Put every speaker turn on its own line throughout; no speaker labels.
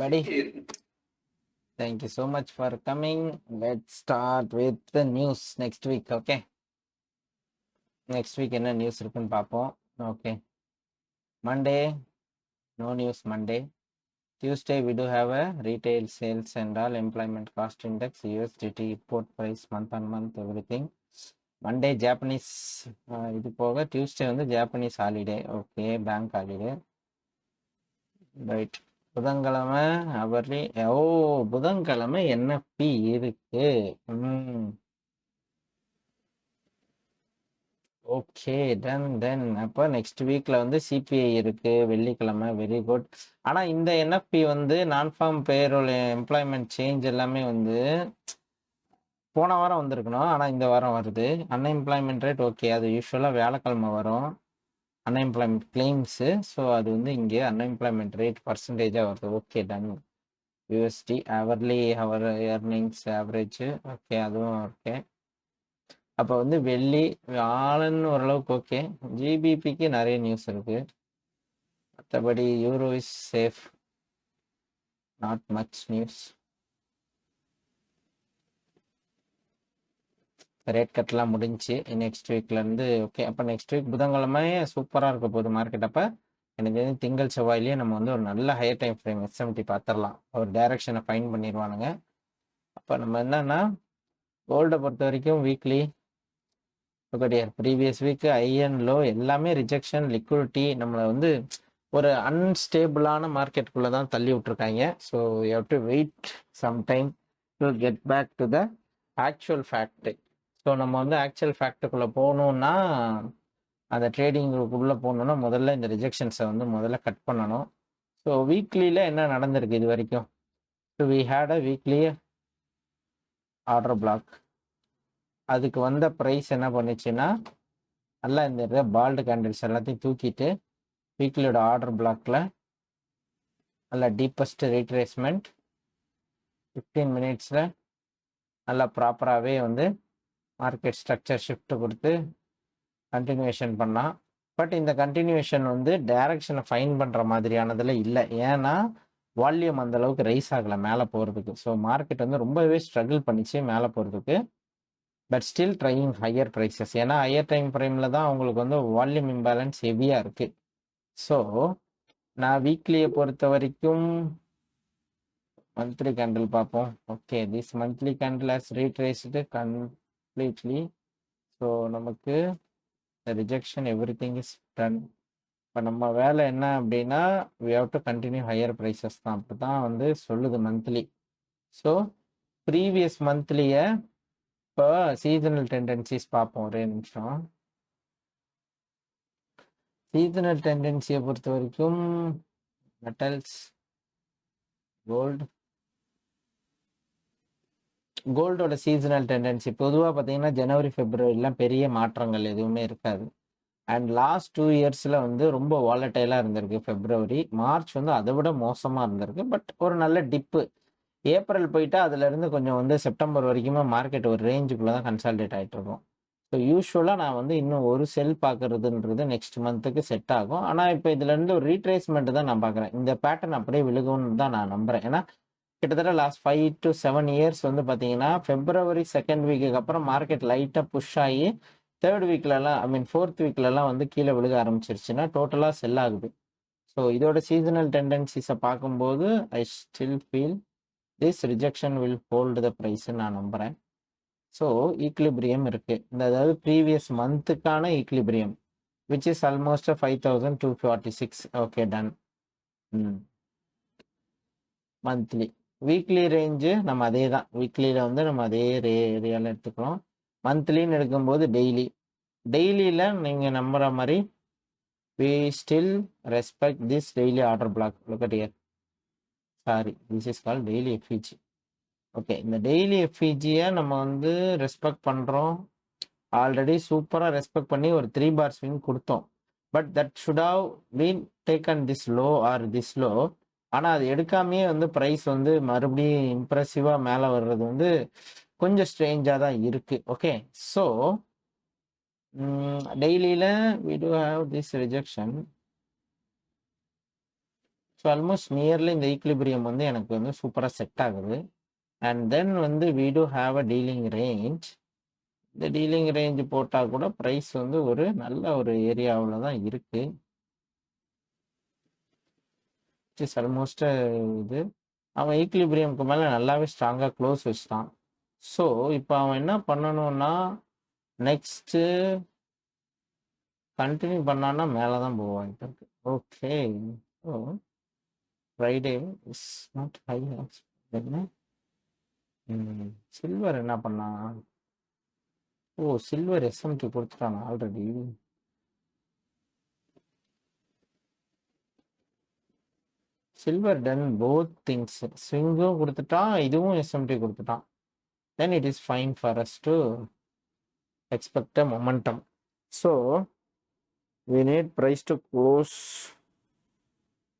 buddy. Thank you so much for coming. Let's start with the news next week, okay? Next week என்ன news இருக்குன்னு பார்ப்போம். Okay. Monday, no news Monday. Tuesday, we do have a retail sales and all employment cost index, USDT, import price, month on month, everything. Monday, Japanese, இது போக Tuesday வந்து Japanese holiday, okay, bank holiday. Right. புதன்கிழமை hourly புதன்கிழமை NFP இருக்கு. Okay then அப்போ next வீக்ல வந்து CBI இருக்கு வெள்ளிக்கிழமை. Very good. ஆனா இந்த என்எஃப்பி வந்து நான் ஃபார்ம் பேரோல் எம்ப்ளாய்மெண்ட் சேஞ்ச் எல்லாமே வந்து போன வாரம் வந்திருக்கணும். ஆனா இந்த வாரம் வருது. அன்எம்ப்ளாய்மெண்ட் ரேட் ஓகே, அது யூஸ்வலா வியாழக்கிழமை வரும். Unemployment claims. ஸோ அது வந்து இங்கே அன்எம்ப்ளாய்மெண்ட் ரேட் பர்சன்டேஜாக வருது. Okay done. யூஎஸ்டி அவர்லி அவர் ஏர்னிங்ஸ் ஆவரேஜ் ஓகே, அதுவும் ஓகே. அப்போ வந்து வெள்ளி வியாழன் ஓரளவுக்கு ஓகே. ஜிபிபிக்கு நிறைய நியூஸ் இருக்கு. மற்றபடி euro is safe, not much news. Rate கட்லாம் முடிஞ்சு நெக்ஸ்ட் வீக்லேருந்து ஓகே. அப்போ நெக்ஸ்ட் வீக் புதன்கிழமை சூப்பராக இருக்க போகுது மார்க்கெட். அப்போ எனக்கு தெரிஞ்சு திங்கள் செவ்வாயிலேயே நம்ம வந்து ஒரு நல்ல ஹையர் டைம் ஃப்ரேம் எஸ்எம்டி பார்த்துடலாம். ஒரு டைரக்ஷனை ஃபைன் பண்ணிடுவானுங்க. அப்போ நம்ம என்னன்னா கோல்டை பொறுத்த வரைக்கும் weekly previous week high and low எல்லாமே ரிஜெக்ஷன், லிக்விடிட்டி நம்மளை வந்து ஒரு அன்ஸ்டேபிளான மார்க்கெட்டுக்குள்ளே தான் தள்ளி விட்டுருக்காங்க. So you have to wait some time to get back to the actual fact. So நம்ம வந்து ஆக்சுவல் ஃபேக்டுக்குள்ளே போகணுன்னா, அந்த ட்ரேடிங் குரூப்புக்குள்ளே போகணுன்னா முதல்ல இந்த ரிஜெக்ஷன்ஸை வந்து முதல்ல கட் பண்ணணும். ஸோ வீக்லியில் என்ன நடந்திருக்கு இது வரைக்கும்? So we had a weekly order block. அதுக்கு வந்த ப்ரைஸ் என்ன பண்ணுச்சுன்னா நல்லா இந்த பால்டு கேண்டில்ஸ் எல்லாத்தையும் தூக்கிட்டு வீக்லியோட ஆர்டர் பிளாக்ல நல்லா டீப்பஸ்ட் ரீட்ரேஸ்மெண்ட் 15 மினிட்ஸில் நல்லா ப்ராப்பராகவே வந்து மார்க்கெட் ஸ்ட்ரக்சர் ஷிஃப்ட் கொடுத்து கண்டினியூஷன் பண்ணால். பட் இந்த கண்டினியூஷன் வந்து டைரக்ஷனை ஃபைன் பண்ணுற மாதிரியானதில் இல்லை. ஏன்னா வால்யூம் அந்த அளவுக்கு ரைஸ் ஆகலை மேலே போகிறதுக்கு. ஸோ மார்க்கெட் வந்து ரொம்பவே ஸ்ட்ரகிள் பண்ணிச்சு மேலே போகிறதுக்கு. But still trying higher prices. ஏன்னா ஹையர் டைம் ஃப்ரேமில் தான் அவங்களுக்கு வந்து வால்யூம் இம்பேலன்ஸ் ஹெவியாக இருக்குது. ஸோ நான் வீக்லியை பொறுத்த வரைக்கும் மந்த்லி கேண்டில் பார்ப்போம். Okay, this monthly candle has retraced completely. So நமக்கு rejection everything is done. இப்போ நம்ம வேலை என்ன அப்படின்னா we have to continue higher prices தான். அப்படி தான் வந்து சொல்லுது மந்த்லி. ஸோ ப்ரீவியஸ் மந்த்லியை இப்போ சீசனல் டெண்டன்சிஸ் பார்ப்போம். ஒரே நிமிஷம். சீசனல் டெண்டன்சியை பொறுத்த வரைக்கும் மெட்டல்ஸ், கோல்டோட சீசனல் டெண்டன்சி பொதுவாக பார்த்தீங்கன்னா ஜனவரி பிப்ரவரிலாம் பெரிய மாற்றங்கள் எதுவுமே இருக்காது. அண்ட் லாஸ்ட் 2 இயர்ஸில் வந்து ரொம்ப வாலட்டைலாக இருந்திருக்கு. பிப்ரவரி, மார்ச் வந்து அதை விட மோசமாக இருந்திருக்கு. பட் ஒரு நல்ல டிப்பு. ஏப்ரல் போயிட்டா அதுலேருந்து கொஞ்சம் வந்து செப்டம்பர் வரைக்குமே மார்க்கெட் ஒரு ரேஞ்சுக்குள்ளே தான் கன்சால்டேட் ஆகிட்டு இருக்கும். ஸோ யூஸ்வலாக நான் வந்து இன்னும் ஒரு செல் பார்க்குறதுன்றது நெக்ஸ்ட் மந்த்துக்கு செட் ஆகும். ஆனால் இப்போ இதுலேருந்து ஒரு ரீட்ரேஸ்மெண்ட் தான் நான் பார்க்குறேன். இந்த பேட்டர்ன் அப்படியே விழுகும்னு தான் நான் நம்புகிறேன். ஏன்னா கிட்டத்தட்ட லாஸ்ட் 5 to 7 இயர்ஸ் வந்து பார்த்தீங்கன்னா பிப்ரவரி செகண்ட் வீக்குக்கு அப்புறம் மார்க்கெட் லைட்டாக புஷ் ஆகி தேர்ட் வீக்லலாம் ஃபோர்த் வீக்லலாம் வந்து கீழே விழுக ஆரம்பிச்சிருச்சுன்னா டோட்டலாக செல் ஆகுது. ஸோ இதோட சீசனல் டெண்டன்சிஸை பார்க்கும்போது I still feel this rejection will hold the ப்ரைஸ்ன்னு நான் நம்புகிறேன். ஸோ ஈக்லிபிரியம் இருக்குது. இந்த அதாவது ப்ரீவியஸ் மந்த்துக்கான equilibrium which is almost 5246. Okay done. Monthly weekly range நம்ம அதே தான். வீக்லியில் வந்து நம்ம அதே ஏரியாவில் எடுத்துக்கிறோம். மந்த்லின்னு எடுக்கும்போது டெய்லியில் நீங்கள் நம்புகிற மாதிரி we still respect this daily order block. Look at here. Sorry, this is called daily FEG. Okay, இந்த டெய்லி எஃப்இஜியை நம்ம வந்து ரெஸ்பெக்ட் பண்ணுறோம். ஆல்ரெடி சூப்பராக ரெஸ்பெக்ட் பண்ணி ஒரு 3 bar ஸ்விங் கொடுத்தோம். But that should have been taken this low or this low. ஆனால் அது எடுக்காமையே வந்து ப்ரைஸ் வந்து மறுபடியும் இம்ப்ரெசிவாக மேலே வர்றது வந்து கொஞ்சம் ஸ்ட்ரேஞ்சாக தான் இருக்குது. ஓகே, ஸோ டெய்லியில் we do have this rejection. So almost nearly இந்த ஈக்லிபிரியம் வந்து எனக்கு வந்து சூப்பராக செட் ஆகுது. அண்ட் தென் வந்து we do have a dealing range. இந்த டீலிங் ரேஞ்ச் போட்டால் கூட ப்ரைஸ் வந்து ஒரு நல்ல ஒரு ஏரியாவில் தான் இருக்குது. இட்ஸ் ஆல்மோஸ்ட் இது அவன் ஈக்லிபிரியம்க்கு மேலே நல்லாவே ஸ்ட்ராங்காக க்ளோஸ் வச்சுட்டான். ஸோ இப்போ அவன் என்ன பண்ணணும்னா நெக்ஸ்ட்டு கண்டினியூ பண்ணான்னா மேலே தான் போவாங்க. Okay, oh Friday is not high. என்ன சில்வர் என்ன பண்ணான்? ஓ சில்வர் எஸ்எம்டி கொடுத்துட்டாங்க already. Silver done both things. ஸ்விங்கும் கொடுத்துட்டான், இதுவும் எஸ்எம்டி கொடுத்துட்டான். Then it is fine for us to expect a momentum. So we need price to close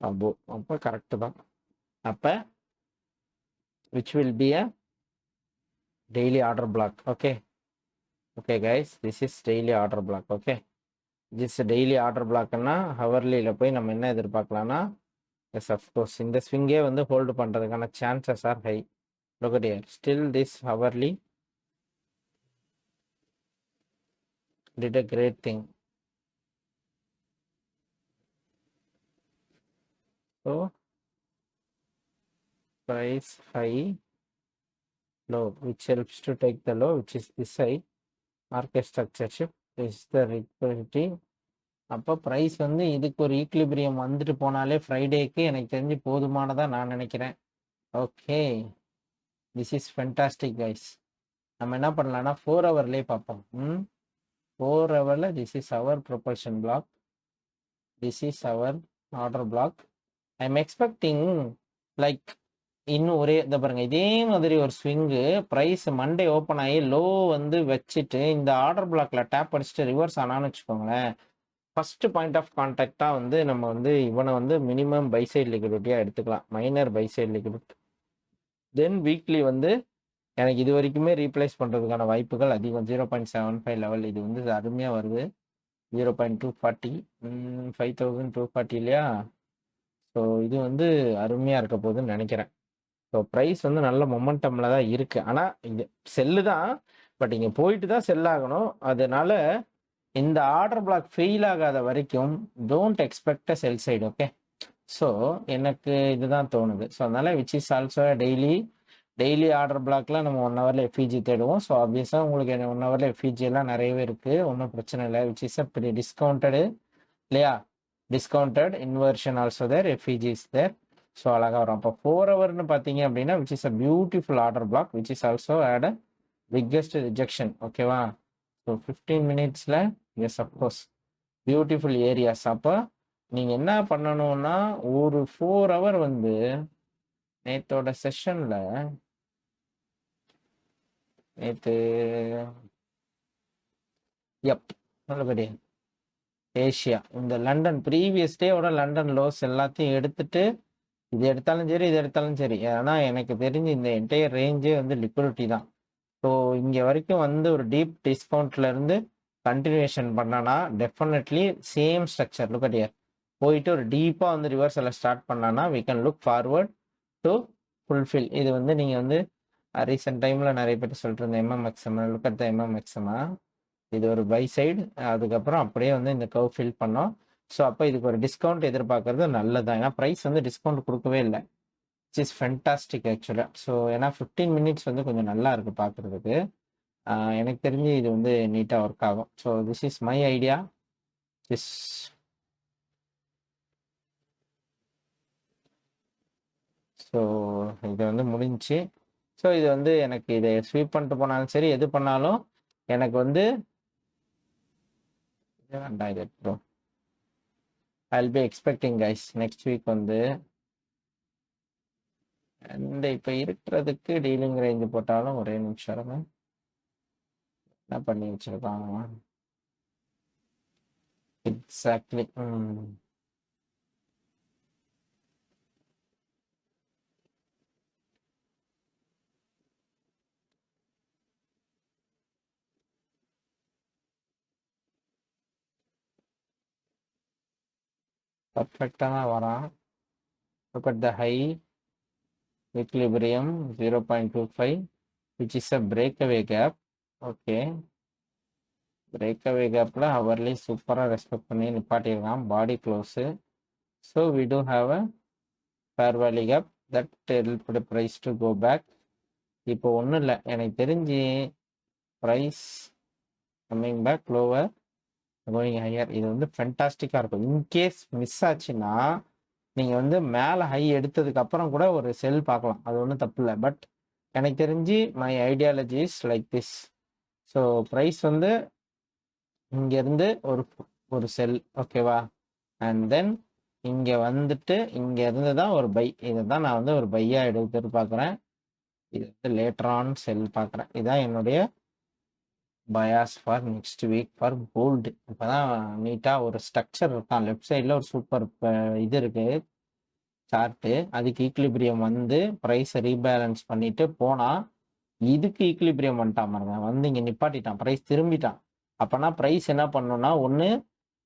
above. அப்போ correct தான். அப்போ which will be a daily order block. Okay guys, this is daily order block. Okay, this daily order blockனா ஹவர்லியில் போய் நம்ம என்ன எதிர்பார்க்கலாம்னா, yes of course இந்த ஸ்விங்கே வந்து hold பண்ணுறதுக்கான chances are high. look at here, still this hourly did a great thing. So price high, low, which helps to take the low, which is this side. Market structure shift is the liquidity. அப்போ price வந்து இதுக்கு ஒரு equilibrium வந்துட்டு போனாலே ஃப்ரைடேக்கு எனக்கு தெரிஞ்சு போதுமானதாக நான் நினைக்கிறேன். Okay, this is fantastic guys. நம்ம என்ன பண்ணலாம்னா 4 ஹவர்லேயே பார்ப்போம். 4 ஹவரில் this is our propulsion block, this is our order block. I am expecting like இன்னும் ஒரே இதை பாருங்கள், இதே மாதிரி ஒரு ஸ்விங்கு ப்ரைஸ் மண்டே ஓப்பன் ஆகி லோ வந்து வச்சுட்டு இந்த ஆர்டர் பிளாக்ல டேப் அடிச்சுட்டு ரிவர்ஸ் ஆனான்னு வச்சுக்கோங்களேன். ஃபர்ஸ்ட் பாயிண்ட் ஆஃப் கான்டாக்டாக வந்து நம்ம வந்து இவனை வந்து மினிமம் பை சைட் லிக்விடிட்டியாக எடுத்துக்கலாம், minor buy side liquidity. Then weekly வந்து எனக்கு இது வரைக்குமே ரீப்ளேஸ் பண்ணுறதுக்கான வாய்ப்புகள் அதிகம். 0.75 லெவல் இது வந்து அருமையாக வருது. 0.240, 5240 இல்லையா? ஸோ இது வந்து அருமையாக இருக்க போகுதுன்னு நினைக்கிறேன். ஸோ ப்ரைஸ் வந்து நல்ல மொமெண்டமில் தான் இருக்குது. ஆனால் இது செல்லு தான், பட் இங்கே போயிட்டு தான் செல் ஆகணும். அதனால இந்த ஆர்டர் பிளாக் ஃபெயில் ஆகாத வரைக்கும் don't expect a sell side. Okay, so எனக்கு இதுதான் தோணுது. ஸோ அதனால which is also daily order பிளாக்ல நம்ம 1 ஹவரில் எஃப்இஜி தேடுவோம். ஸோ ஆப்வியஸாக உங்களுக்கு 1 ஹவரில் எஃப்இஜி எல்லாம் நிறையவே இருக்குது, ஒன்றும் பிரச்சனை இல்லை. விச் இஸ் அப்படி டிஸ்கவுண்டடு இல்லையா? Discounted inversion also there, FVG is there. So அழகாக வரும். அப்போ 4 ஹவர்னு பார்த்தீங்க அப்படின்னா which is a beautiful order block, which is also at a biggest rejection. ஓகேவா? ஸோ 15 மினிட்ஸில் எஸ் அப்கோர்ஸ் பியூட்டிஃபுல் ஏரியாஸ். அப்போ நீங்கள் என்ன பண்ணணும்னா ஒரு 4 ஹவர் வந்து நேற்றோட செஷனில் நேற்று நல்லபடி ஏஷியா இந்த லண்டன் ப்ரீவியஸ் டேவோட லண்டன் லோஸ் எல்லாத்தையும் எடுத்துட்டு இது எடுத்தாலும் சரி இது எடுத்தாலும் சரி, ஏன்னா எனக்கு தெரிஞ்சு இந்த என்டையர் ரேஞ்சே வந்து லிக்விடிட்டி தான். ஸோ இங்கே வரைக்கும் வந்து ஒரு டீப் டிஸ்கவுண்ட்லேருந்து கண்டினியூஷன் பண்ணானா definitely same structure look at here போயிட்டு ஒரு டீப்பாக வந்து ரிவர்ஸில் ஸ்டார்ட் பண்ணானா we can look forward to fulfil. இது வந்து நீங்கள் வந்து ரீசெண்ட் டைமில் நிறைய பேர் சொல்லிட்டு இருந்த எம்எம்எக்ஸ்எம் லுக் அட் த எம்எம்எக்ஸ்எம்மா, இது ஒரு பை சைடு, அதுக்கப்புறம் அப்படியே வந்து இந்த கர்வ் ஃபில் பண்ணோம். ஸோ அப்போ இதுக்கு ஒரு டிஸ்கவுண்ட் எதிர்பார்க்கறது நல்லது தான், ஏன்னா ப்ரைஸ் வந்து டிஸ்கவுண்ட் கொடுக்கவே இல்லை. இட்ஸ் இஸ் ஃபென்டாஸ்டிக் ஆக்சுவலாக. ஸோ ஏன்னா 15 மினிட்ஸ் வந்து கொஞ்சம் நல்லா இருக்குது பார்க்குறதுக்கு. எனக்கு தெரிஞ்சு இது வந்து நீட்டாக ஒர்க் ஆகும். So this is my idea. This so இது வந்து முடிஞ்சு. ஸோ இது வந்து எனக்கு இதை ஸ்வீப் பண்ணிட்டு போனாலும் சரி எது பண்ணாலும் எனக்கு வந்து வேண்டாம் இது எடுத்துடும். I'll be expecting guys next week வந்து இந்த இப்போ இருக்கிறதுக்கு டீலிங் ரேஞ்சு போட்டாலும் ஒரே நிமிஷம் இருங்க, என்ன பண்ணி வச்சிருக்காங்க எக்ஸாக்ட்லி. பர்ஃபெக்டாக தான் வரான். look at the high equilibrium 0.25 which is a breakaway gap. Okay, breakaway gapல hourly சூப்பரா ரெஸ்பெக்ட் பண்ணி நிப்பாட்டிருக்கான் பாடி close. So we do have a fair value gap that helped the price to go back. இப்போ ஒன்றும் இல்லை, எனக்கு தெரிஞ்சு price coming back lower going higher. இது வந்து ஃபென்டாஸ்டிக்காக இருக்கும். இன்கேஸ் மிஸ் ஆச்சுன்னா நீங்கள் வந்து மேலே ஹை எடுத்ததுக்கு அப்புறம் கூட ஒரு செல் பார்க்கலாம், அது ஒன்றும் தப்பு இல்லை. பட் எனக்கு தெரிஞ்சு my ideology is like this. So price வந்து இங்கேருந்து ஒரு செல், ஓகேவா, அண்ட் தென் இங்கே வந்துட்டு இங்கே இருந்து தான் ஒரு பை. இதை தான் நான் வந்து ஒரு பையாக எடுத்துட்டு பார்க்குறேன். இது வந்து லேட்டர் ஆன் செல் பார்க்குறேன். இதுதான் என்னுடைய bias for next week for gold. இப்போ தான் நீட்டாக ஒரு ஸ்ட்ரக்சர் இருக்கான். லெஃப்ட் சைடில் ஒரு சூப்பர் இது இருக்குது சார்ட்டு. அதுக்கு ஈக்லிபிரியம் வந்து ப்ரைஸை ரீபேலன்ஸ் பண்ணிட்டு போனால் இதுக்கு ஈக்லிபிரியம் வந்துட்டான் பாருங்க, வந்து இங்கே நிப்பாட்டிட்டான், ப்ரைஸ் திரும்பிட்டான். அப்போனா ப்ரைஸ் என்ன பண்ணணும்னா, ஒன்று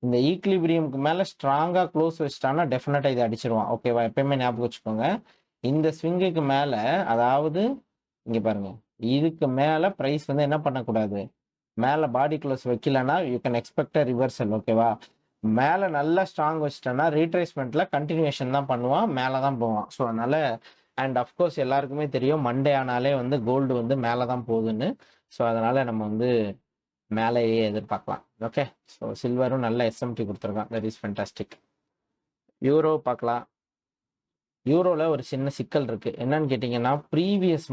இந்த ஈக்லிபிரியமுக்கு மேலே ஸ்ட்ராங்காக க்ளோஸ் வச்சிட்டான்னா டெஃபினட்டாக இதை அடிச்சிருவான், ஓகேவா. எப்பயுமே ஞாபகம் வச்சுக்கோங்க, இந்த ஸ்விங்குக்கு மேலே, அதாவது இங்கே பாருங்க, இதுக்கு மேலே ப்ரைஸ் வந்து என்ன பண்ணக்கூடாது, மேலே பாடி க்ளோஸ் வைக்கலன்னா யூ கேன் எக்ஸ்பெக்ட் ரிவர்சல், ஓகேவா. மேலே நல்லா ஸ்ட்ராங் வச்சிட்டோன்னா ரீட்ரேஸ்மெண்ட்டில் கண்டினியூஷன் தான் பண்ணுவான், மேலே தான் போவான். ஸோ அதனால் அண்ட் அஃப்கோர்ஸ் எல்லாருக்குமே தெரியும் மண்டே ஆனாலே வந்து கோல்டு வந்து மேலே தான் போகுதுன்னு. ஸோ அதனால் நம்ம வந்து மேலேயே எதிர்பார்க்கலாம். ஓகே, ஸோ சில்வரும் நல்ல எஸ்எம்டி கொடுத்துருக்கான், தட் இஸ் ஃபென்டாஸ்டிக். யூரோ பார்க்கலாம். யூரோவில் ஒரு சின்ன சிக்கல் இருக்குது. என்னன்னு கேட்டிங்கன்னா, ப்ரீவியஸ்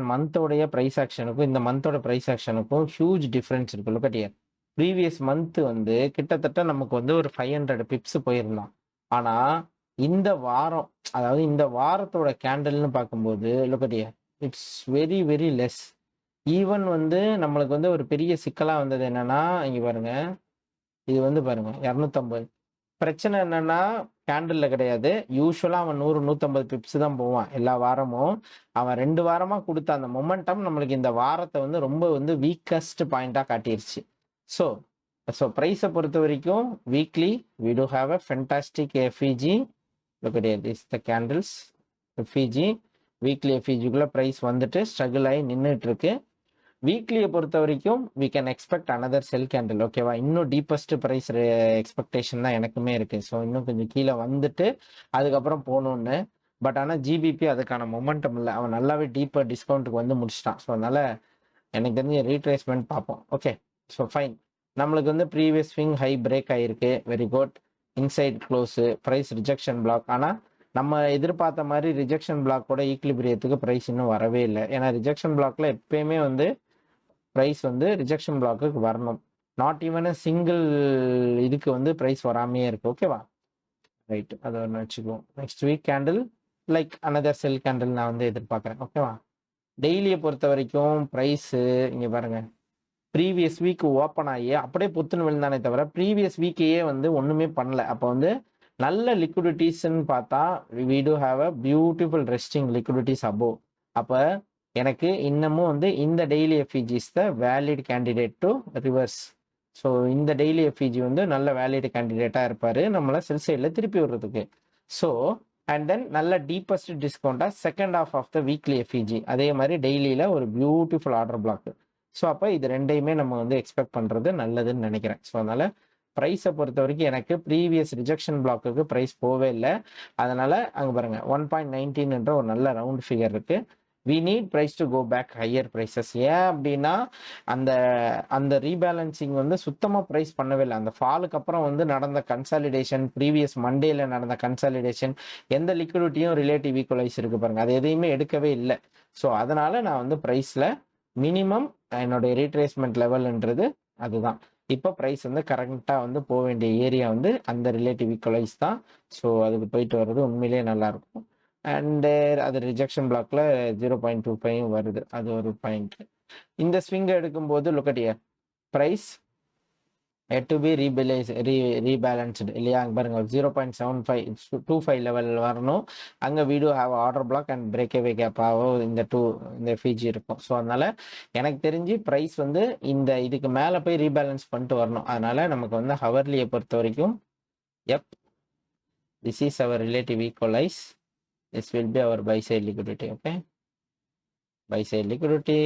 மந்தோடைய ப்ரைஸ் ஆக்ஷனுக்கும் இந்த மந்தோட ப்ரைஸ் ஆக்ஷனுக்கும் ஹியூஜ் டிஃப்ரென்ஸ் இருக்குது. Look at here. Previous month வந்து கிட்டத்தட்ட நமக்கு வந்து ஒரு 500 பிப்ஸ் போயிருந்தான். ஆனால் இந்த வாரம், அதாவது இந்த வாரத்தோட கேண்டல்னு பார்க்கும்போது look at here, it's very very less. Even வந்து நம்மளுக்கு வந்து ஒரு பெரிய சிக்கலாக வந்தது என்னன்னா, இங்கே பாருங்க, இது வந்து பாருங்க 250. பிரச்சனை என்னன்னா கேண்டில் கிடையாது, யூஸ்வலாக அவன் 100-150 பிப்ஸ் தான் போவான் எல்லா வாரமும். அவன் 2 வாரமாக கொடுத்த அந்த மொமெண்டம் நம்மளுக்கு இந்த வாரத்தை வந்து ரொம்ப வந்து வீக்கஸ்ட் பாயிண்டாக காட்டிருச்சு. ஸோ ப்ரைஸை பொறுத்த வரைக்கும் weekly we do have a fantastic FEG. look at it, this the candles FEG. Weekly FEGக்குள்ள ப்ரைஸ் வந்துட்டு ஸ்ட்ரகிள் ஆகி நின்றுட்டு இருக்கு. வீக்லியை பொறுத்த வரைக்கும் we can expect another sell candle, ஓகேவா. இன்னும் டீப்பஸ்ட் ப்ரைஸ் எக்ஸ்பெக்டேஷன் தான் எனக்குமே இருக்குது. ஸோ இன்னும் கொஞ்சம் கீழே வந்துட்டு அதுக்கப்புறம் போகணுன்னு. பட் ஆனால் ஜிபிபி அதுக்கான மொமெண்டம் இல்லை, அவன் நல்லாவே டீப்பர் டிஸ்கவுண்ட்டுக்கு வந்து முடிச்சிட்டான். ஸோ அதனால் எனக்கு தெரிஞ்ச ரீட்ரேஸ்மெண்ட் பார்ப்போம். Okay, so fine. நம்மளுக்கு வந்து ப்ரீவியஸ் ஸ்விங் ஹை பிரேக் ஆகிருக்கு, very good. Inside close, price rejection block. ஆனால் நம்ம எதிர்பார்த்த மாதிரி ரிஜெக்ஷன் பிளாக்கோட ஈக்லிபிரியத்துக்கு ப்ரைஸ் இன்னும் வரவே இல்லை. ஏன்னா ரிஜெக்ஷன் பிளாக்ல எப்பயுமே வந்து ப்ரைஸ் வந்து ரிஜெக்ஷன் பிளாக்குக்கு வரணும். நாட் ஈவன் சிங்கிள் இதுக்கு வந்து ப்ரைஸ் வராமையே இருக்கு, ஓகேவா. ரைட், அதை ஒன்று வச்சுக்குவோம். Next week candle like another sell candle நான் வந்து எதிர்பார்க்குறேன், ஓகேவா. டெய்லியை பொறுத்த வரைக்கும் ப்ரைஸு இங்கே பாருங்க, ப்ரீவியஸ் வீக் ஓப்பன் ஆகி அப்படியே புத்துன்னு விழுந்தானே தவிர ப்ரீவியஸ் வீக்கையே வந்து ஒன்றுமே பண்ணல. அப்போ வந்து நல்ல லிக்விடிட்டிஸ்ன்னு பார்த்தா we do have a beautiful resting liquidities above. அப்போ எனக்கு இன்னமும் வந்து இந்த daily FEG's the valid candidate to reverse. So இந்த டெய்லி எஃப்இஜி வந்து நல்ல வேலிட் கேண்டிடேட்டாக இருப்பார் நம்மளை செல் சைடில் திருப்பி விடுறதுக்கு. ஸோ அண்ட் தென் நல்ல டீப்பஸ்ட் டிஸ்கவுண்ட்டாக second half of the weekly FEG, அதே மாதிரி டெய்லியில் ஒரு பியூட்டிஃபுல் ஆர்டர் பிளாக். ஸோ அப்போ இது ரெண்டையுமே நம்ம வந்து எக்ஸ்பெக்ட் பண்ணுறது நல்லதுன்னு நினைக்கிறேன். ஸோ அதனால் ப்ரைஸை பொறுத்த வரைக்கும் எனக்கு ப்ரீவியஸ் ரிஜெக்ஷன் பிளாக்குக்கு ப்ரைஸ் போவே இல்லை. அதனால் அங்கே பாருங்கள் 1.19 ஒரு நல்ல ரவுண்ட் ஃபிகர் இருக்குது. We need price to go back higher prices. ஏன் அப்படின்னா அந்த ரீபேலன்சிங் வந்து சுத்தமாக ப்ரைஸ் பண்ணவே இல்லை. அந்த ஃபாலுக்கு அப்புறம் வந்து நடந்த கன்சாலிடேஷன், ப்ரீவியஸ் மண்டேல நடந்த கன்சாலிடேஷன், எந்த லிக்விடிட்டியும் ரிலேட்டிவ் ஈக்குவலைஸ் இருக்குது பாருங்கள், அது எதையுமே எடுக்கவே இல்லை. ஸோ அதனால் நான் வந்து ப்ரைஸில் மினிமம் என்னுடைய ரீட்ரேஸ்மெண்ட் லெவல்ன்றது அதுதான். இப்போ ப்ரைஸ் வந்து கரெக்டாக வந்து போக வேண்டிய ஏரியா வந்து அந்த ரிலேட்டிவ் ஈக்குவலைஸ் தான். ஸோ அதுக்கு போயிட்டு வர்றது உண்மையிலேயே நல்லாயிருக்கும். அண்டு அது ரிஜெக்ஷன் பிளாக்ல 0.25 வருது, அது ஒரு பாயிண்ட். இந்த ஸ்விங்கை எடுக்கும்போது look at here, price to be rebalanced இல்லையா. அங்கே பாருங்க 0.75 லெவல் வரணும். அங்கே we do have order block and breakaway கேப்பாவோ இந்த FEG இருக்கும். ஸோ அதனால எனக்கு தெரிஞ்சு ப்ரைஸ் வந்து இதுக்கு மேலே போய் ரீபேலன்ஸ் பண்ணிட்டு வரணும். அதனால நமக்கு வந்து ஹவர்லியை பொறுத்த வரைக்கும் This is our relative equalize. This will be our buy side liquidity. Okay, buy side liquidity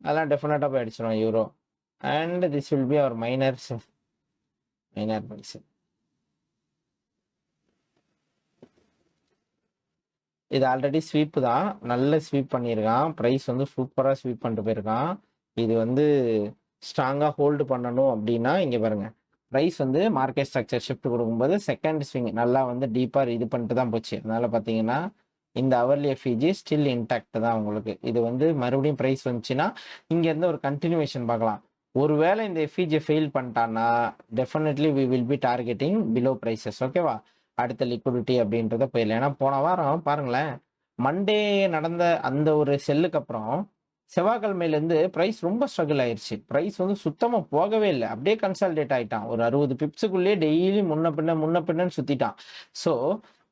அதெல்லாம் டெஃபினட்டாக போய் அடிச்சிடும் euro. And this will be our minor buy side. இது ஆல்ரெடி ஸ்வீப் தான், நல்ல ஸ்வீப் பண்ணியிருக்கான். ப்ரைஸ் வந்து சூப்பராக ஸ்வீப் பண்ணிட்டு போயிருக்கான். இது வந்து ஸ்ட்ராங்காக ஹோல்டு பண்ணணும் அப்படின்னா இங்கே பாருங்க, ப்ரைஸ் வந்து மார்க்கெட் ஸ்ட்ரக்சர் ஷிஃப்ட் கொடுக்கும்போது செகண்ட் ஸ்விங் நல்லா வந்து டீப்பாக இது பண்ணிட்டு தான் போச்சு. அதனால பார்த்தீங்கன்னா இந்த அவர்லி எஃப்இஜி ஸ்டில் இன்டாக்ட் தான் உங்களுக்கு. இது வந்து மறுபடியும் ப்ரைஸ் வந்துச்சுன்னா இங்கேருந்து ஒரு கண்டினியூவேஷன் பார்க்கலாம். ஒருவேளை இந்த எஃப்இஜி ஃபெயில் பண்ணிட்டான்னா definitely we will be targeting below prices. ஓகேவா, அடுத்த லிக்விடிட்டி அப்படின்றத போயிடல. ஏன்னா போன வாரம் பாருங்களேன், மண்டே நடந்த அந்த ஒரு செல்லுக்கு அப்புறம் செவ்வாய்க்கிழமையிலேருந்து ப்ரைஸ் ரொம்ப ஸ்ட்ரகிள் ஆயிடுச்சு. ப்ரைஸ் வந்து சுத்தமாக போகவே இல்லை, அப்படியே கன்சால்டேட் ஆகிட்டான். ஒரு 60 பிப்ஸுக்குள்ளேயே டெய்லி முன்ன பின்னன்னு சுற்றிட்டான். ஸோ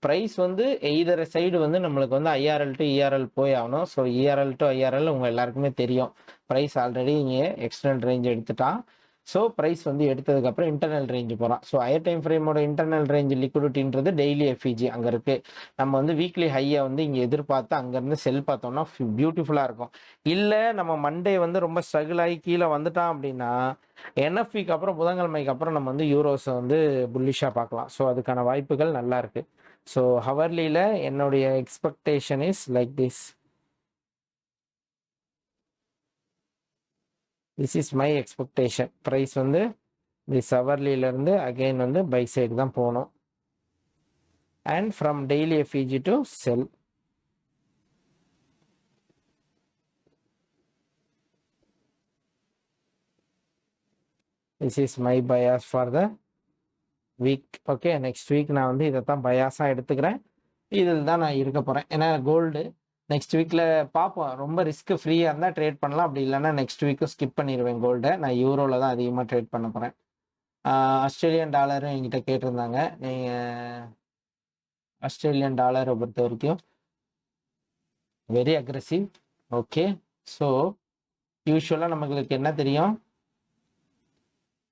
ப்ரைஸ் வந்து எய்தர சைடு வந்து நம்மளுக்கு வந்து ஐஆர்எல் டு இஆர்எல் போய் ஆகணும். ஸோ இஆர்எல் டு ஐஆர்எல் உங்கள் எல்லாருக்குமே தெரியும். ப்ரைஸ் ஆல்ரெடி இங்கே எக்ஸ்டர்னல் ரேஞ்ச் எடுத்துட்டான். ஸோ ப்ரைஸ் வந்து எடுத்ததுக்கப்புறம் இன்டர்னல் ரேஞ்சு போகிறான். ஸோ ஹையர் டைம் ஃப்ரேமோட இன்டர்னல் ரேஞ்ச் லிக்விடிட்டின்றது டெய்லி எஃப்இஜி அங்கே இருக்குது. நம்ம வந்து வீக்லி ஹையை வந்து இங்கே எதிர்பார்த்து அங்கேருந்து செல் பார்த்தோம்னா பியூட்டிஃபுல்லாக இருக்கும். இல்லை நம்ம மண்டே வந்து ரொம்ப ஸ்ட்ரகிள் ஆகி கீழே வந்துட்டான் அப்படின்னா என்எஃபிக்கு அப்புறம் புதன்கிழமைக்கு அப்புறம் நம்ம வந்து யூரோஸை வந்து புல்லிஷாக பார்க்கலாம். ஸோ அதுக்கான வாய்ப்புகள் நல்லா இருக்குது. ஸோ ஹவர்லியில் என்னுடைய expectation is like this. This is my expectation. Price வந்து திஸ் ஹவர்லியிலேருந்து அகெயின் வந்து பை சைடு தான் போகணும். And from daily FVG to sell. This is my bias for the week. Okay, next week நான் வந்து இதை தான் பயாஸாக எடுத்துக்கிறேன். இதில் தான் நான் இருக்க போகிறேன். ஏன்னா கோல்டு நெக்ஸ்ட் வீக்கில் பார்ப்போம். ரொம்ப ரிஸ்க் ஃப்ரீயாக இருந்தால் ட்ரேட் பண்ணலாம், அப்படி இல்லைன்னா நெக்ஸ்ட் வீக்கும் ஸ்கிப் பண்ணிடுவேன் கோல்டை. நான் யூரோவில் தான் அதிகமாக ட்ரேட் பண்ண போகிறேன். ஆஸ்திரேலியன் டாலரும் என்கிட்ட கேட்டிருந்தாங்க. நீங்கள் ஆஸ்திரேலியன் டாலரை பொறுத்த வரைக்கும் வெரி அக்ரெசிவ். ஓகே, ஸோ யூஸ்வலாக நம்மளுக்கு என்ன தெரியும்,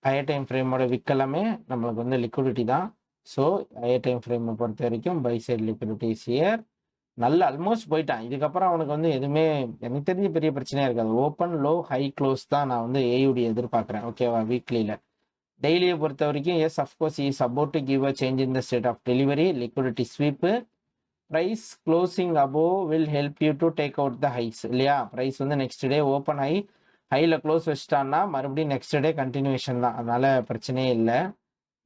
ஹையர் டைம் ஃப்ரேமோட விற்கலாமே நம்மளுக்கு வந்து லிக்விடிட்டி தான். ஸோ ஹையர் டைம் ஃப்ரேமை பொறுத்த வரைக்கும் buy side liquidity is here. நல்ல ஆல்மோஸ்ட் போயிட்டான். இதுக்கப்புறம் அவனுக்கு வந்து எதுவுமே எனக்கு தெரிஞ்ச பெரிய பிரச்சனையாக இருக்காது. ஓப்பன் லோ ஹை க்ளோஸ் தான் நான் வந்து ஏயுடி எதிர்பார்க்குறேன். ஓகேவா, வீக்லியில். டெய்லியை பொறுத்த வரைக்கும் yes of course is about to give a change in the state of delivery. Liquidity sweep. Price closing above will help you to take out the highs. இல்லையா, ப்ரைஸ் வந்து நெக்ஸ்ட் டே ஓப்பன் ஹையில் க்ளோஸ் வச்சிட்டான்னா மறுபடியும் next டே continuation தான். அதனால பிரச்சனையே இல்லை.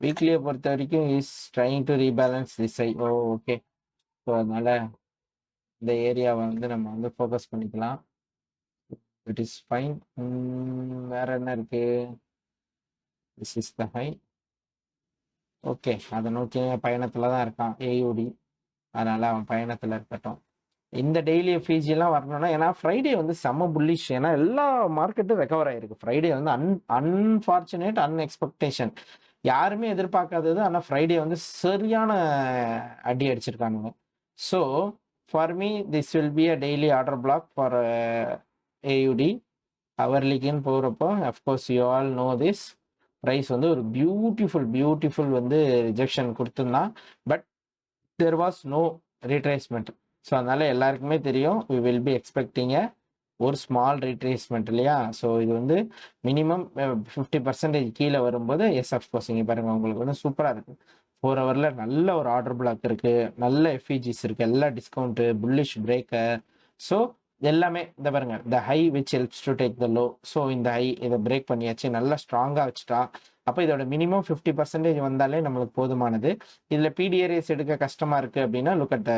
வீக்லியை பொறுத்த வரைக்கும் is trying to rebalance this I. Okay, so அதனால இந்த ஏரியாவை வந்து நம்ம வந்து ஃபோக்கஸ் பண்ணிக்கலாம். It is fine. வேற என்ன இருக்கு, this is the high. Okay, அதை நோக்கி பயணத்தில் தான் இருக்கான் ஏயுடி, அதனால அவன் பயணத்தில் இருக்கட்டும். இந்த டெய்லி எஃப்இஜிலாம் வரணும்னா, ஏன்னா ஃப்ரைடே வந்து செம்ம புல்லிஷ். ஏன்னா எல்லா மார்க்கெட்டும் ரெக்கவர் ஆகிருக்கு. ஃப்ரைடே வந்து அன்ஃபார்ச்சுனேட் அன்எக்ஸ்பெக்டேஷன், யாருமே எதிர்பார்க்காதது. ஆனால் ஃப்ரைடே வந்து சரியான அடி அடிச்சிருக்கானுங்க. So for me this will be a daily order block for AUD. ஹவர்லிக்குன்னு போகிறப்போ of course you all know this. Price வந்து ஒரு பியூட்டிஃபுல் வந்து ரிஜெக்ஷன் கொடுத்துருந்தான். But there was no retracement. So அதனால எல்லாருக்குமே தெரியும் வி வில் பி எக்ஸ்பெக்டிங் ஒரு ஸ்மால் ரீட்ரேஸ்மெண்ட். இல்லையா, ஸோ இது வந்து மினிமம் 50% கீழே வரும்போது எஸ் அஃப்கோர்ஸ் இங்கே பாருங்கள் உங்களுக்கு வந்து சூப்பராக இருக்குது. 4 ஹவரில் நல்ல ஒரு ஆர்டர் பிளாக் இருக்குது, நல்ல எஃப்இஜிஸ் இருக்குது, எல்லா டிஸ்கவுண்ட்டு, புல்லிஷ் பிரேக்கர். ஸோ எல்லாமே இந்த பாருங்க, த high which helps to take the low. So இந்த ஹை இதை பிரேக் பண்ணியாச்சு, நல்லா ஸ்ட்ராங்காக வச்சுட்டா. அப்போ இதோட மினிமம் 50% வந்தாலே நம்மளுக்கு போதுமானது. இதில் பிடிஆர்எஸ் எடுக்க கஷ்டமாக இருக்குது அப்படின்னா look at the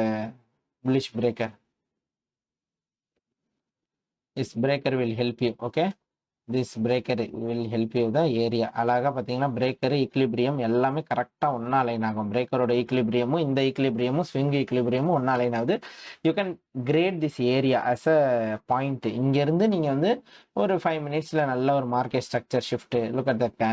bullish breaker. this breaker will help you. Okay, this breaker will help you the area. அழகாக பார்த்தீங்கன்னா பிரேக்கர் ஈக்லிபிரியம் எல்லாமே கரெக்டாக ஒன்றா அலைன் ஆகும். பிரேக்கரோட ஈக்லிபிரியமும் இந்த ஈக்லிபிரியமும் ஸ்விங் ஈக்லிபிரியமும் ஒன்றா அலைன் ஆகுது. You can great this area as a point. இங்கேருந்து நீங்கள் வந்து ஒரு 5 மினிட்ஸில் நல்ல ஒரு market structure shift, look at the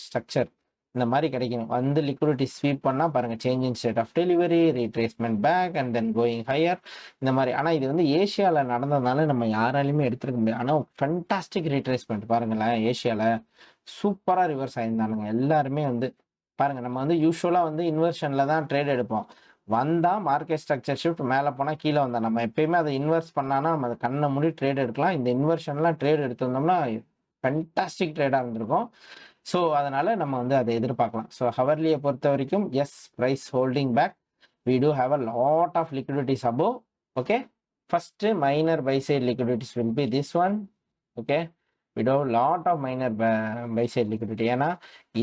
structure இந்த மாதிரி கிடைக்கணும். வந்து லிக்விடிட்டி ஸ்வீப் பண்ணால் பாருங்கள், change in state of delivery, retracement back and then going higher இந்த மாதிரி. ஆனால் இது வந்து ஏஷியாவில் நடந்ததுனால நம்ம யாராலையுமே எடுத்துருக்க முடியாது. ஆனால் ஃபண்டாஸ்டிக் ரீட்ரேஸ்மெண்ட் பாருங்களேன், ஏஷியாவில் சூப்பராக ரிவர்ஸ் ஆயிருந்தானுங்க எல்லாருமே. வந்து பாருங்க நம்ம வந்து யூஸ்வலாக வந்து இன்வெர்ஷனில் தான் ட்ரேட் எடுப்போம். வந்தால் மார்க்கெட் ஸ்ட்ரக்சர் ஷிஃப்ட் மேலே போனால் கீழே வந்தால் நம்ம எப்பயுமே அதை இன்வெர்ஸ் பண்ணானா நம்ம அதை கண்ணை மூடி ட்ரேட் எடுக்கலாம். இந்த இன்வெர்ஷன்லாம் ட்ரேட் எடுத்திருந்தோம்னா ஃபென்டாஸ்டிக் ட்ரேடாக இருந்திருக்கும். ஸோ அதனால் நம்ம வந்து அதை எதிர்பார்க்கலாம். ஸோ ஹவர்லியை பொறுத்த வரைக்கும் yes, price holding back. We do have a lot of liquidities above. Okay, first minor buy side liquidities will be this one. Okay, we do have lot of minor buy side liquidity. ஏன்னா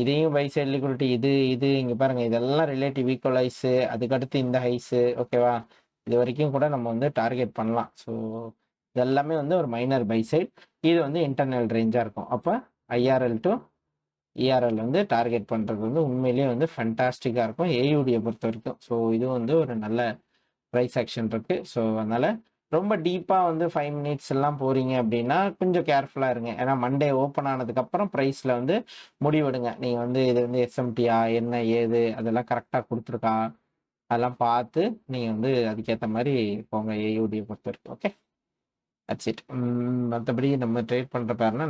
இதையும் buy side liquidity இது இங்கே பாருங்க, இதெல்லாம் relative equalise, அதுக்கடுத்து இந்த ஹைஸு. ஓகேவா, இது வரைக்கும் கூட நம்ம வந்து டார்கெட் பண்ணலாம். ஸோ இதெல்லாமே வந்து ஒரு மைனர் பை சைட். இது வந்து இன்டர்னல் ரேஞ்சாக இருக்கும். அப்போ ஐஆர்எல் டு இஆர்எல் வந்து டார்கெட் பண்ணுறது வந்து உண்மையிலேயே வந்து ஃபென்டாஸ்டிக்காக இருக்கும் ஏயுடியை பொறுத்த வரைக்கும். ஸோ இது வந்து ஒரு நல்ல ப்ரைஸ் ஆக்ஷன் இருக்குது. ஸோ அதனால் ரொம்ப டீப்பாக வந்து 5 minutes எல்லாம் போகிறீங்க அப்படின்னா கொஞ்சம் கேர்ஃபுல்லாக இருங்க. ஏன்னா மண்டே ஓப்பன் ஆனதுக்கப்புறம் ப்ரைஸில் வந்து முடிவெடுங்க. நீங்கள் வந்து இது வந்து எஸ்எம்டியா என்ன ஏது அதெல்லாம் கரெக்டாக கொடுத்துருக்கா அதெல்லாம் பார்த்து நீங்கள் வந்து அதுக்கேற்ற மாதிரி போங்க ஏயுடியை பொறுத்த வரைக்கும். Okay, that's it. மற்றபடி நம்ம ட்ரேட் பண்ணுற பேர்னா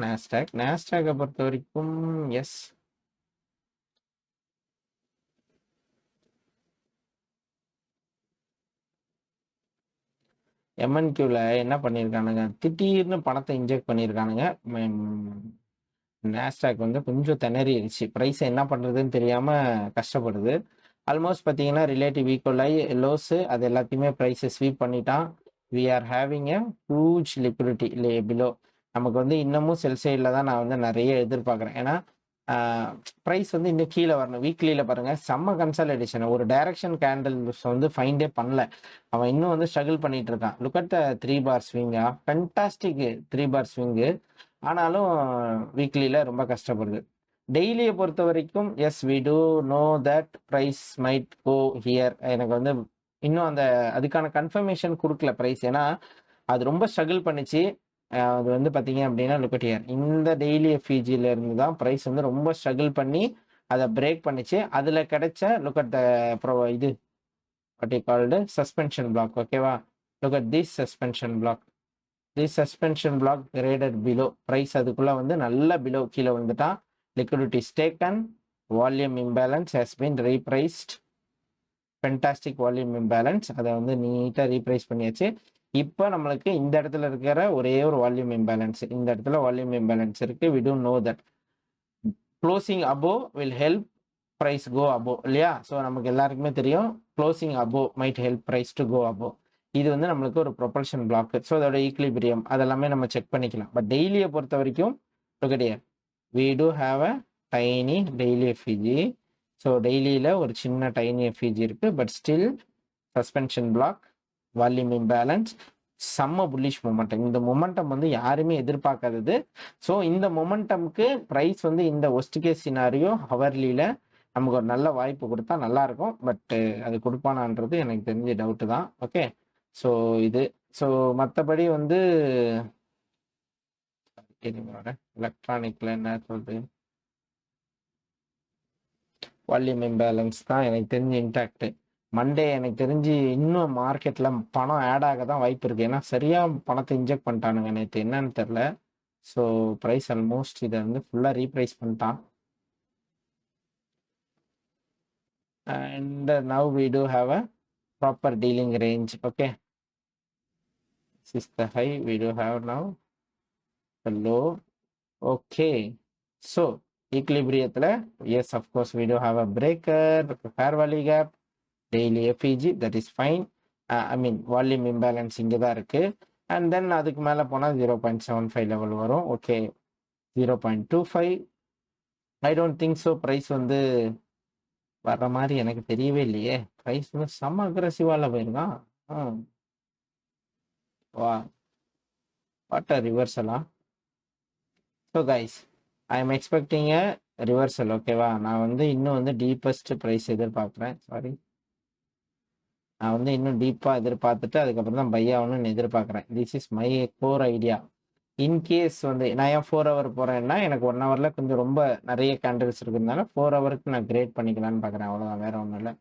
நேஸ்டாக்கை பொறுத்த வரைக்கும் எஸ், எம்என்கியூவில் என்ன பண்ணியிருக்கானுங்க, திடீர்னு பணத்தை இன்ஜெக்ட் பண்ணியிருக்கானுங்க. நேஸ்டாக் வந்து கொஞ்சம் திணறிடுச்சு, ப்ரைஸை என்ன பண்ணுறதுன்னு தெரியாமல் கஷ்டப்படுது. ஆல்மோஸ்ட் பார்த்தீங்கன்னா ரிலேட்டிவ் ஈக்குவலாகி லோஸு அது எல்லாத்தையுமே ப்ரைஸை ஸ்வீப் பண்ணிட்டான். We are having a huge liquidity below. நமக்கு வந்து இன்னமும் செல் சைடில் தான் நான் வந்து நிறைய எதிர்பார்க்குறேன். ஏன்னா ப்ரைஸ் வந்து இன்னும் கீழே வரணும். வீக்லியில் பாருங்கள் செம்ம கன்சாலிடேஷன், ஒரு டைரக்ஷன் கேண்டில்ஸ் வந்து ஃபைண்டே பண்ணல. அவன் இன்னும் வந்து ஸ்ட்ரகிள் பண்ணிட்டு இருக்கான். லுக் அட் த 3 bar ஸ்விங்கா, ஃபென்டாஸ்டிக் 3 bar ஸ்விங்கு. ஆனாலும் வீக்லியில் ரொம்ப கஷ்டப்படுது. டெய்லியை பொறுத்த வரைக்கும் yes, we do know that price might go here. எனக்கு வந்து இன்னும் அதுக்கான கன்ஃபர்மேஷன் கொடுக்கல ப்ரைஸ். ஏன்னா அது ரொம்ப ஸ்ட்ரகிள் பண்ணிச்சு. அது வந்து பார்த்தீங்க அப்படின்னா லுக் அட் ஹியர், இந்த டெய்லி எஃப்இஜியில் இருந்து தான் ப்ரைஸ் வந்து ரொம்ப ஸ்ட்ரகிள் பண்ணி அதை பிரேக் பண்ணிச்சு. அதில் கிடைச்ச லுக் அட் த இது what you called suspension block. ஓகேவா, look at this suspension block. This suspension block graded below. Price அதுக்குள்ளே வந்து நல்ல பிலோ கீழே வந்துட்டான். liquidity is taken, volume imbalance has been repriced. Fantastic volume imbalance, அதை வந்து நீட்டாக ரீப்ரைஸ் பண்ணியாச்சு. இப்போ நம்மளுக்கு இந்த இடத்துல இருக்கிற ஒரே ஒரு வால்யூம் இம்பேலன்ஸ், இந்த இடத்துல வால்யூம் இம்பேலன்ஸ் இருக்குது. We don't know that closing above will help price go above இல்லையா. ஸோ நமக்கு எல்லாருக்குமே தெரியும் closing above might help price to go above. இது வந்து நம்மளுக்கு ஒரு ப்ரொபல்ஷன் பிளாக். ஸோ அதோட ஈக்லிபிரியம் அதெல்லாமே நம்ம செக் பண்ணிக்கலாம். பட் டெய்லியை பொறுத்த வரைக்கும் we do have a tiny daily FEG. So டெய்லியில் ஒரு சின்ன டைனி எஃப்இஜி இருக்குது. But still suspension block, volume imbalance, செம்ம புல்லிஷ் மொமெண்டம். இந்த மொமெண்டம் வந்து யாருமே எதிர்பார்க்காதது. ஸோ இந்த மொமெண்டம்க்கு ப்ரைஸ் வந்து இந்த ஒஸ்ட் கேஸ் சினாரியோ ஹவர்லியில் நமக்கு ஒரு நல்ல வாய்ப்பு கொடுத்தா நல்லாயிருக்கும். பட்டு அது கொடுப்பானான்றது எனக்கு தெரிஞ்ச டவுட்டு தான். ஓகே, ஸோ இது ஸோ மற்றபடி வந்து எலக்ட்ரானிக்கில் என்ன சொல்றது, வால்யூம் இம்பேலன்ஸ் தான் எனக்கு தெரிஞ்சு இன்டாக்ட். மண்டே எனக்கு தெரிஞ்சு இன்னும் மார்க்கெட்டில் பணம் ஆட் ஆக தான் வாய்ப்பு இருக்குது. ஏன்னா சரியாக பணத்தை இன்ஜெக்ட் பண்ணிட்டானுங்க நேற்று, என்னன்னு தெரில. ஸோ ப்ரைஸ் ஆல்மோஸ்ட் இதை வந்து ஃபுல்லாக ரீப்ரைஸ் பண்ணிட்டான். And now we do have a proper dealing range. Okay, this is the high, we do have now the low. Okay, so ஈக்லிபிரியத்தில் yes of course we do have a breaker, fair value gap, daily FEG, that is fine. I mean volume imbalance இங்கே தான் இருக்குது. And then அதுக்கு மேலே போனால் 0.75 level வரும். Okay, 0.25 I don't think so. Price வந்து வர்ற மாதிரி எனக்கு தெரியவே இல்லையே. ப்ரைஸ் வந்து செம்ம அக்ரெசிவாக போயிருந்தான். வா, வாட் அ ரிவர்சலா. So guys, I am expecting a reversal. ஓகேவா, நான் வந்து இன்னும் வந்து டீப்பஸ்ட் ப்ரைஸ் எதிர்பார்க்குறேன். சாரி, நான் வந்து இன்னும் டீப்பாக எதிர்பார்த்துட்டு அதுக்கப்புறம் தான் பை ஆகணும்னு எதிர்பார்க்குறேன். This is my core idea. In case வந்து நான் ஏன் 4 hour போகிறேன்னா, எனக்கு 1 hourல கொஞ்சம் ரொம்ப நிறைய கேண்டில்ஸ் இருக்கிறதுனால 4 hourக்கு நான் கிரியேட் பண்ணிக்கலான்னு பார்க்குறேன். அவ்வளோதான், வேறு ஒன்றும் இல்லை.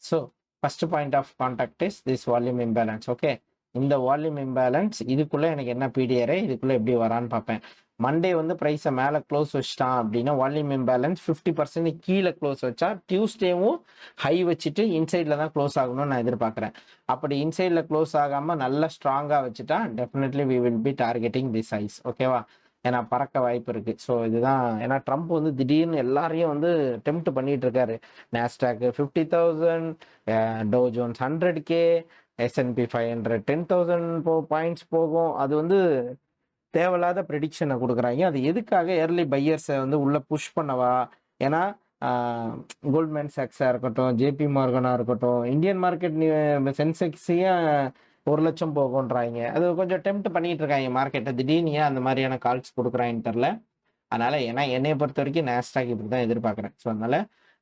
So first point of contact is this volume imbalance. Okay, இந்த வால்யூம் இம்பேலன்ஸ் இதுக்குள்ளே எனக்கு என்ன பிடிஆரை இதுக்குள்ளே எப்படி வரான்னு பார்ப்பேன். மண்டே வந்து ப்ரைஸை மேலே க்ளோஸ் வச்சுட்டான் அப்படின்னா வால்யூம் இம்பேலன்ஸ் 50% கீழே க்ளோஸ் வச்சா டியூஸ்டேவும் ஹை வச்சுட்டு இன்சைடில் தான் க்ளோஸ் ஆகணும்னு நான் எதிர்பார்க்குறேன். அப்படி இன்சைடில் க்ளோஸ் ஆகாமல் நல்லா ஸ்ட்ராங்காக வச்சுட்டா definitely we will be targeting the size. ஓகேவா? ஏன்னா பறக்க வாய்ப்பு இருக்குது. ஸோ இதுதான், ஏன்னா ட்ரம்ப் வந்து திடீர்னு எல்லாரையும் வந்து டெம்ப்ட் பண்ணிட்டு இருக்காரு. Nasdaq 50,000, to Jones 100K, S&P 500 10,000 points போகும். அது வந்து தேவையில்லாத ப்ரெடிக்ஷனை கொடுக்குறாங்க. அது எதுக்காக? ஏர்லி பையர்ஸை வந்து உள்ளே புஷ் பண்ணவா? ஏன்னா கோல்ட்மேன் சாக்ஸாக இருக்கட்டும், ஜேபி மார்கனாக இருக்கட்டும், இந்தியன் மார்க்கெட் சென்செக்ஸையும் 1,00,000 போகுன்றாங்க. அது கொஞ்சம் டெம்ப்ட் பண்ணிட்டு இருக்காங்க மார்க்கெட்டை. திடீர்னு ஏன் அந்த மாதிரியான கால்ஸ் கொடுக்குறாங்கன்னு தெரில. அதனால ஏன்னா என்னைய பொறுத்த வரைக்கும் நாஸ்டாக் இப்படி தான் எதிர்பார்க்குறேன். ஸோ அதனால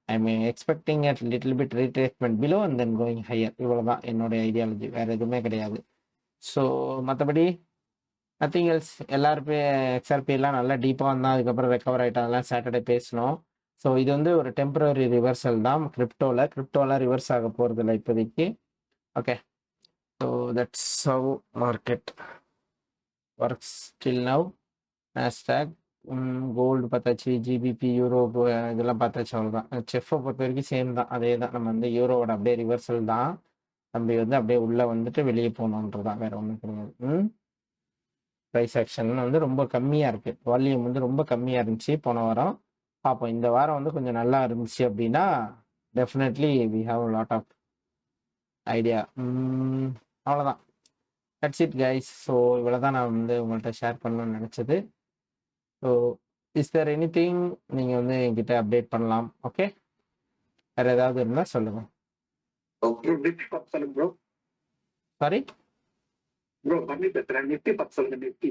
ஐ am expecting at little bit retracement below and then going higher. இவ்வளோதான் என்னுடைய ஐடியாலஜி, வேறு எதுவுமே கிடையாது. ஸோ மற்றபடி நத்திங் எல்ஸ். எல்லாருமே எக்ஸ்ஆர்பிலாம் நல்லா டீப்பாக வந்தால் அதுக்கப்புறம் ரெக்கவர் ஆகிட்டா, அதெல்லாம் சாட்டர்டே பேசணும். ஸோ இது வந்து ஒரு டெம்பரரி ரிவர்சல் தான் கிரிப்டோவில் ரிவர்ஸ் ஆக போகிறதில்ல இப்போதைக்கு. Okay, so that's how market works till now. Nasdaq, gold பார்த்தாச்சு, ஜிபிபி, யூரோ இதெல்லாம் பார்த்தாச்சு, அவ்வளோதான். செஃப்பை பொறுத்த வரைக்கும் சேம் தான், அதே தான். நம்ம வந்து யூரோவோட அப்படியே ரிவர்சல் தான். நம்ம வந்து அப்படியே உள்ளே வந்துட்டு வெளியே போகணுன்றதான், வேறு ஒன்றும் கிடையாது. ப்ரைஸ் ஆக்ஷன் வந்து ரொம்ப கம்மியாக இருக்குது. வால்யூம் வந்து ரொம்ப கம்மியாக இருந்துச்சு போன வாரம். பார்ப்போம், இந்த வாரம் வந்து கொஞ்சம் நல்லா இருந்துச்சு அப்படின்னா definitely we have lot of idea. அவ்வளோதான், தட்ஸ் இட் கைஸ். ஸோ இவ்வளோ தான் நான் வந்து உங்கள்கிட்ட ஷேர் பண்ணணும்னு நினச்சது. So is there anything நீங்கள் வந்து என்கிட்ட அப்டேட் பண்ணலாம். ஓகே, வேறு ஏதாவது இருந்தால் சொல்லுங்கள். சாரி
ப்ரோ, பண்ணி பேசுகிறேன். நிஃப்டி 10 சொல்லுங்கள். நிஃப்டி